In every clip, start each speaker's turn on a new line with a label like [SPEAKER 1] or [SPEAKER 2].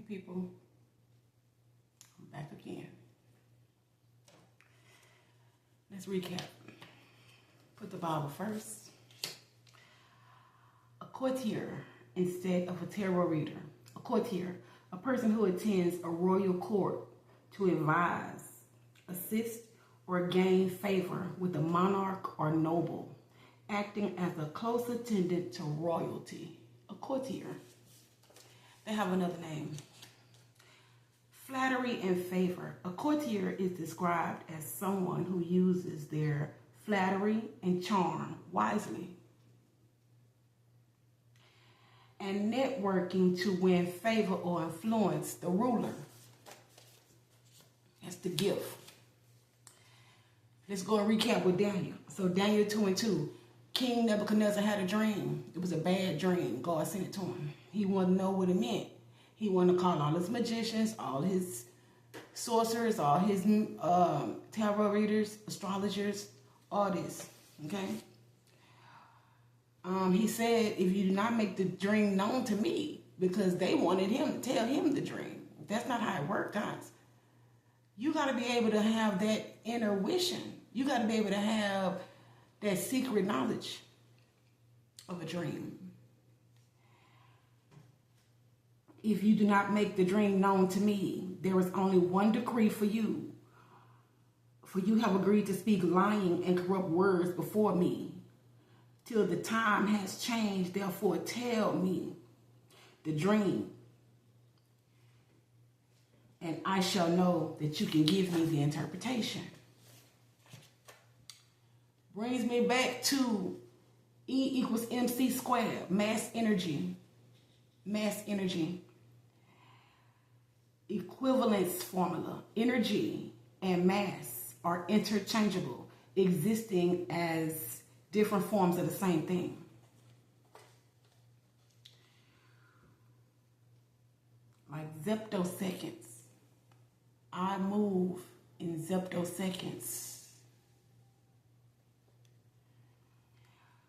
[SPEAKER 1] People, I'm back again. Let's recap. Put the Bible first. A courtier instead of a tarot reader. A courtier, a person who attends a royal court to advise, assist, or gain favor with a monarch or noble, acting as a close attendant to royalty. A courtier. They have another name. Flattery and favor. A courtier is described as someone who uses their flattery and charm wisely, and networking to win favor or influence the ruler. That's the gift. Let's go and recap with Daniel. So Daniel 2:2. King Nebuchadnezzar had a dream. It was a bad dream. God sent it to him. He wanted to know what it meant. He wanted to call all his magicians, all his sorcerers, all his tarot readers, astrologers, all this. Okay? He said, if you do not make the dream known to me, because they wanted him to tell him the dream. That's not how it worked, guys. You got to be able to have that intuition. You got to be able to have that secret knowledge of a dream. If you do not make the dream known to me, there is only one decree for you. For you have agreed to speak lying and corrupt words before me, till the time has changed. Therefore, tell me the dream, and I shall know that you can give me the interpretation. Brings me back to E equals MC squared, mass energy. Mass energy. Equivalence formula. Energy and mass are interchangeable, existing as different forms of the same thing. Like zeptoseconds. I move in zeptoseconds.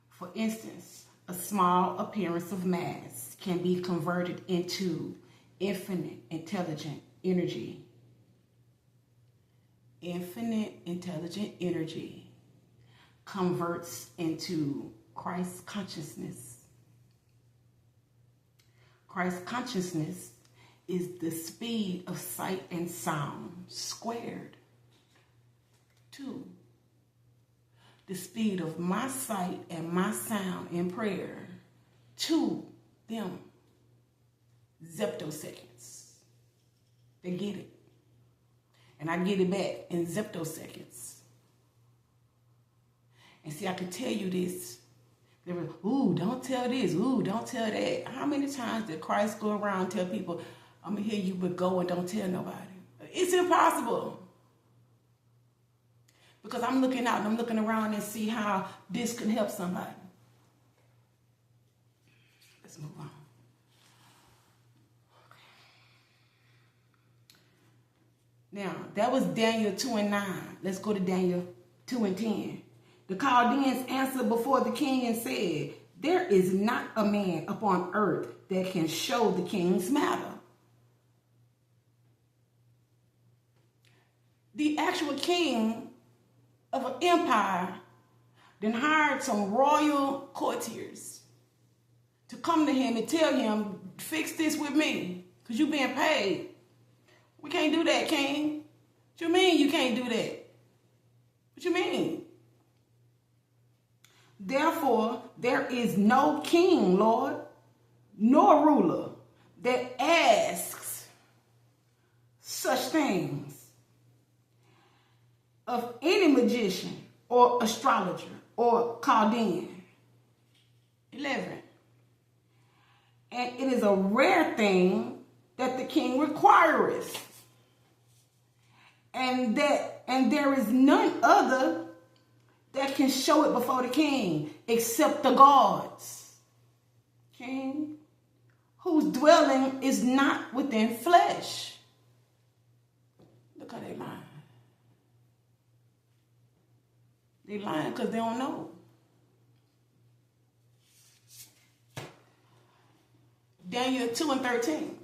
[SPEAKER 1] For instance, a small appearance of mass can be converted into infinite intelligent energy. Infinite intelligent energy converts into Christ consciousness. Christ consciousness is the speed of sight and sound squared. 2. The speed of my sight and my sound in prayer to them. Zeptoseconds. They get it. And I get it back in zeptoseconds. And see, I could tell you this. They were, ooh, don't tell this. Ooh, don't tell that. How many times did Christ go around and tell people, I'm going to hear you, but go and don't tell nobody? It's impossible. Because I'm looking out and I'm looking around and see how this can help somebody. Let's move on. Now, that was Daniel 2:9. Let's go to Daniel 2:10. The Chaldeans answered before the king and said, there is not a man upon earth that can show the king's matter. The actual king of an empire then hired some royal courtiers to come to him and tell him, fix this with me, because you're being paid. We can't do that, king. What you mean you can't do that? What you mean? Therefore, there is no king, Lord, nor ruler that asks such things of any magician or astrologer or Chaldean. 11. And it is a rare thing that the king requireth, and there is none other that can show it before the king except the gods. King, whose dwelling is not within flesh. Look how they lying. They lying because they don't know. Daniel 2:13.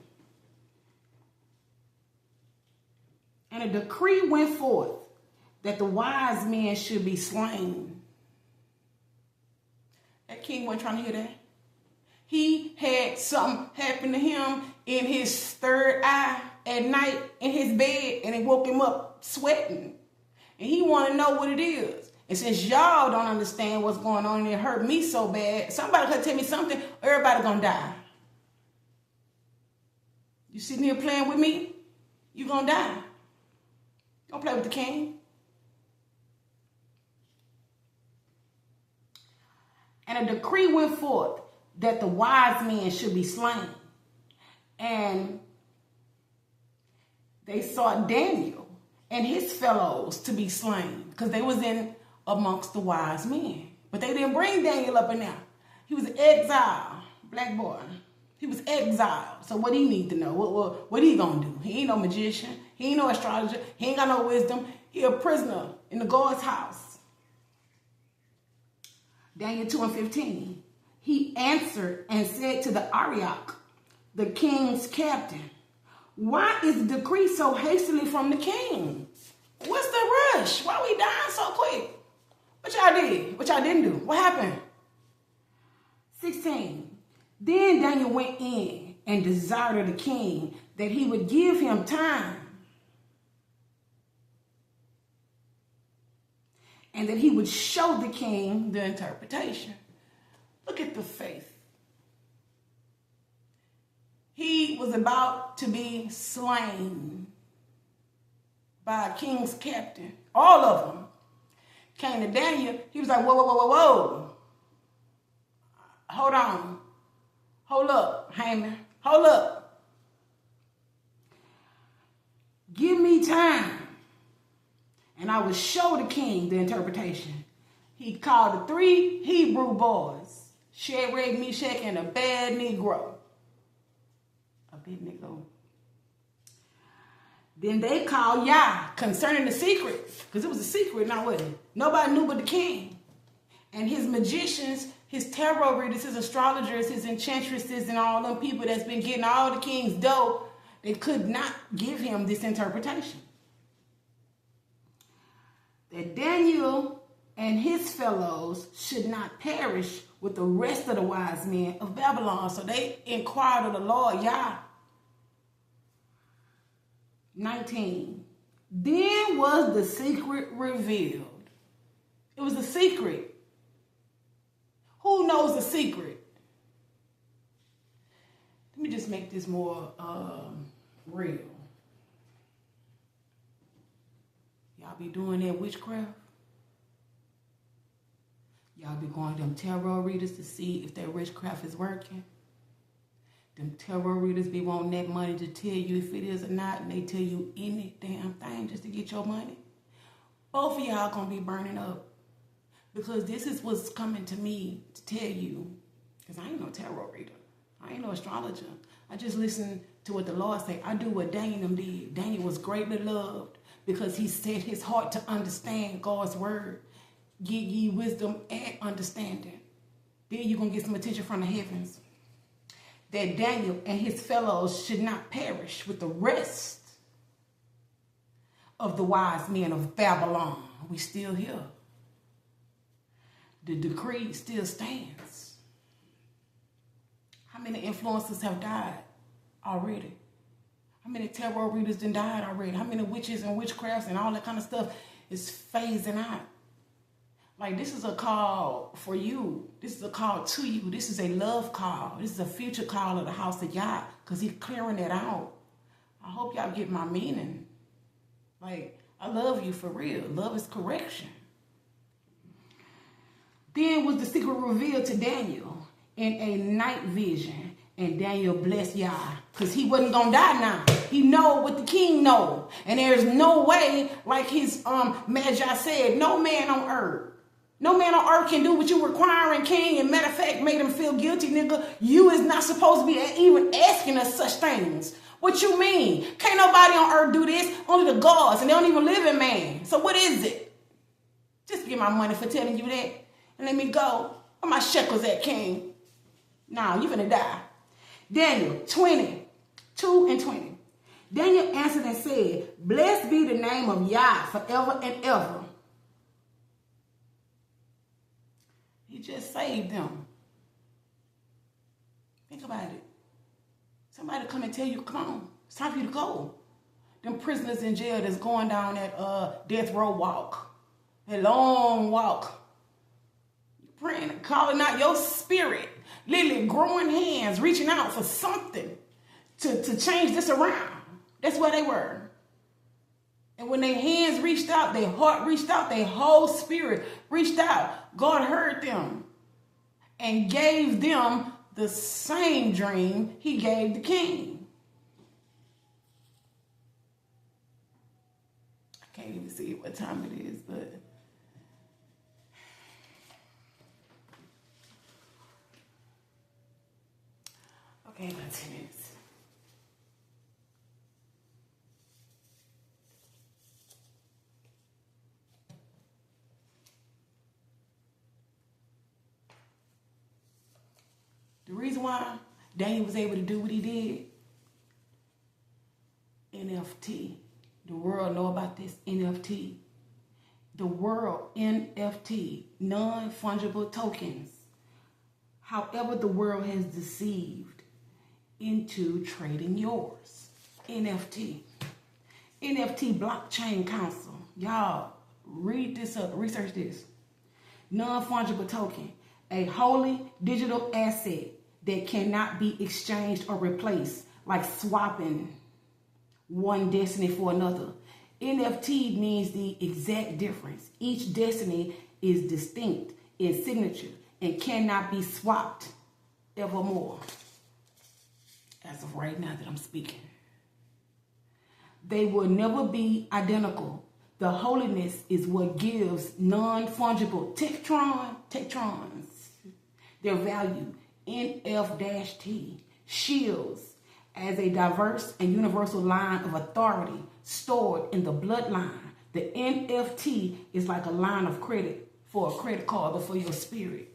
[SPEAKER 1] And a decree went forth that the wise men should be slain. That king wasn't trying to hear that. He had something happen to him in his third eye at night in his bed, and it woke him up sweating. And he wanted to know what it is. And since y'all don't understand what's going on and it hurt me so bad, somebody could tell me something, everybody gonna die. You sitting here playing with me, you gonna die. Don't play with the king. And a decree went forth that the wise men should be slain. And they sought Daniel and his fellows to be slain because they was in amongst the wise men. But they didn't bring Daniel up in there. He was exiled, black boy. He was exiled. So what do he need to know? What he gonna do? He ain't no magician. He ain't no astrologer. He ain't got no wisdom. He a prisoner in the God's house. Daniel 2:15. He answered and said to the Arioch, the king's captain, why is the decree so hastily from the king? What's the rush? Why we dying so quick? What y'all did? What y'all didn't do? What happened? 16. Then Daniel went in and desired of the king that he would give him time and that he would show the king the interpretation. Look at the faith. He was about to be slain by a king's captain. All of them came to Daniel. He was like, whoa, whoa, whoa, whoa, whoa. Hold on. Hold up, Haman. Hold up. Give me time, and I will show the king the interpretation. He called the 3 Hebrew boys, Shadrach, Meshach, and a bad Negro. A big Negro. Then they called Yah concerning the secret, because it was a secret, now was it? Nobody knew but the king. And his magicians, his tarot readers, his astrologers, his enchantresses, and all them people that's been getting all the king's dough, they could not give him this interpretation. That Daniel and his fellows should not perish with the rest of the wise men of Babylon. So they inquired of the Lord Yah. 19. Then was the secret revealed. It was a secret. Who knows the secret? Let me just make this more real. Y'all be doing that witchcraft? Y'all be going to them tarot readers to see if that witchcraft is working? Them tarot readers be wanting that money to tell you if it is or not, and they tell you any damn thing just to get your money. Both of y'all gonna be burning up. Because this is what's coming to me to tell you. Because I ain't no tarot reader. I ain't no astrologer. I just listen to what the Lord say. I do what Daniel did. Daniel was greatly loved because he set his heart to understand God's word. Give ye wisdom and understanding. Then you're going to get some attention from the heavens. That Daniel and his fellows should not perish with the rest of the wise men of Babylon. We still here. The decree still stands. How many influencers have died already? How many tarot readers done died already? How many witches and witchcrafts and all that kind of stuff is phasing out? Like, this is a call for you. This is a call to you. This is a love call. This is a future call of the house of Yah, because he's clearing that out. I hope y'all get my meaning. Like, I love you for real. Love is correction. Then was the secret revealed to Daniel in a night vision. And Daniel blessed Yah, because he wasn't going to die now. He know what the king know. And there's no way, like his Magi said, no man on earth. No man on earth can do what you requiring, king. And matter of fact, made him feel guilty, nigga. You is not supposed to be even asking us such things. What you mean? Can't nobody on earth do this. Only the gods. And they don't even live in man. So what is it? Just give my money for telling you that. And let me go. Where my shekels at, king? Nah, you finna die. Daniel 20, 2 and 20. Daniel answered and said, blessed be the name of Yah forever and ever. He just saved them. Think about it. Somebody come and tell you, come on, it's time for you to go. Them prisoners in jail that's going down that death row walk, that long walk. Praying, calling out your spirit, literally growing hands, reaching out for something to change this around. That's where they were. And when their hands reached out, their heart reached out, their whole spirit reached out. God heard them and gave them the same dream he gave the king. I can't even see what time it is, but okay, about 10 minutes. The reason why Daniel was able to do what he did, NFT. The world know about this NFT. The world, NFT, non-fungible tokens. However, the world has deceived into trading yours. NFT. NFT Blockchain Council. Y'all, read this up, research this. Non-fungible token. A wholly digital asset that cannot be exchanged or replaced, like swapping one destiny for another. NFT means the exact difference. Each destiny is distinct in signature and cannot be swapped evermore. As of right now that I'm speaking. They will never be identical. The holiness is what gives non-fungible tectrons their value. NF-T shields as a diverse and universal line of authority stored in the bloodline. The NFT is like a line of credit for a credit card, but for your spirit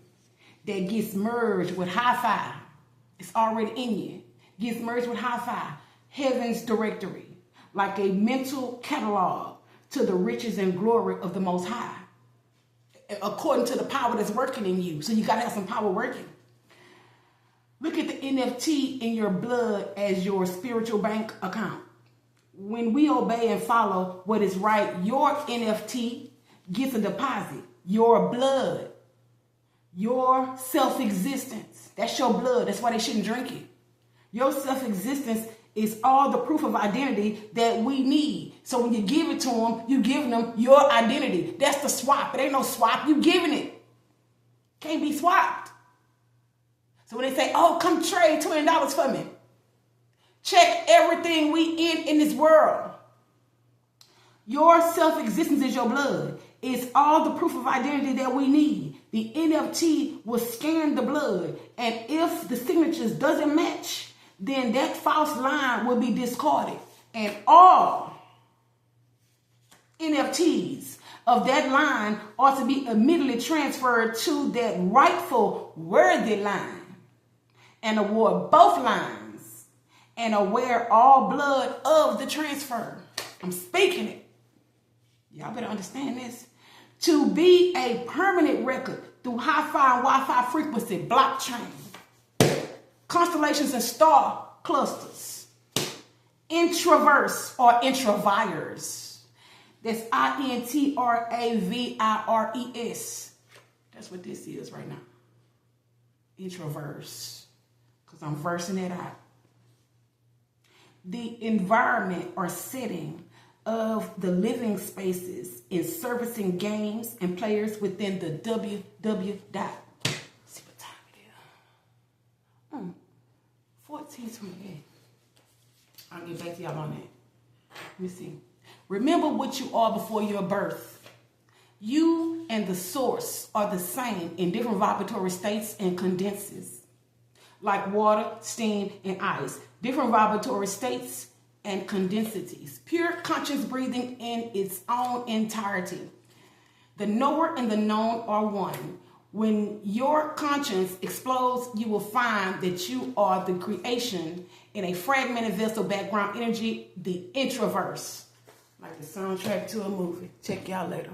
[SPEAKER 1] that gets merged with Hi-Fi. It's already in you. Gets merged with Hi-Fi, heaven's directory, like a mental catalog to the riches and glory of the Most High, according to the power that's working in you. So you got to have some power working. Look at the NFT in your blood as your spiritual bank account. When we obey and follow what is right, your NFT gets a deposit. Your blood, your self-existence, that's your blood. That's why they shouldn't drink it. Your self-existence is all the proof of identity that we need. So when you give it to them, you giving them your identity. That's the swap. It ain't no swap. You giving it. Can't be swapped. So when they say, oh, come trade $20 for me. Check everything we in this world. Your self-existence is your blood. It's all the proof of identity that we need. The NFT will scan the blood. And if the signatures doesn't match, then that false line will be discarded. And all NFTs of that line ought to be immediately transferred to that rightful worthy line and award both lines and aware all blood of the transfer. I'm speaking it. Y'all better understand this. To be a permanent record through Hi-Fi and Wi-Fi frequency, blockchain, constellations and star clusters, intraverse or intravires. That's INTRAVIRES. That's what this is right now. Intraverse. Because I'm versing it out. The environment or setting of the living spaces in servicing games and players within the www. See what time it is. 14:28. I'll get back to y'all on that. Let me see. Remember what you are before your birth. You and the source are the same in different vibratory states and condenses. Like water, steam, and ice. Different vibratory states and condensities. Pure conscious breathing in its own entirety. The knower and the known are one. When your conscience explodes, you will find that you are the creation In a fragmented vessel background energy, the introverse. Like the soundtrack to a movie. Check y'all later.